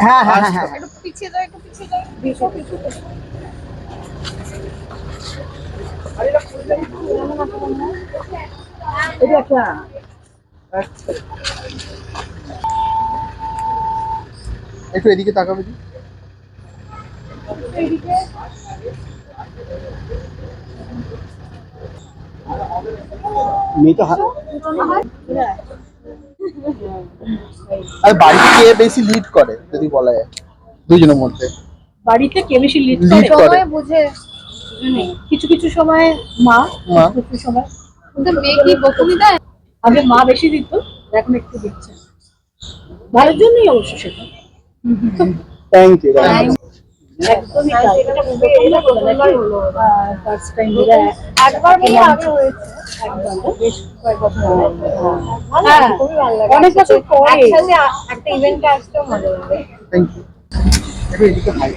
হ্যাঁ হ্যাঁ হ্যাঁ হ্যাঁ একটু পিছিয়ে যাও, একটু পিছিয়ে যাও, পিছু পিছু। এটা একটা একটু এদিকে তাকাবে দি। মেয়ে তো আর বাড়িতে কে বেশি লিড করে যদি বলা যায় দুজনের মধ্যে? বাড়িতে কে বেশি লিড লিড করে সময় বুঝে কিছু কিছু সময় মা, মা। কিছু কিছু সময় কিন্তু মেয়ে কি বকুনি দেয়? আগে মা বেশি দিত, এখন একটু দিচ্ছে, ভালোর জন্যই অবশ্য সেটা। Thank you. একদমই তাই। এটা প্রথমবার হলো ফার্স্ট টাইম যেটা একবার বলে আগে হয়েছে। একদম বেশ কয়েক বছর হলো। হ্যাঁ, খুবই ভালো লাগে। অনেক বছর পরে একসাথে একটা ইভেন্টে আসতেও মজা লাগে। Thank you. একটু এদিকে হাই।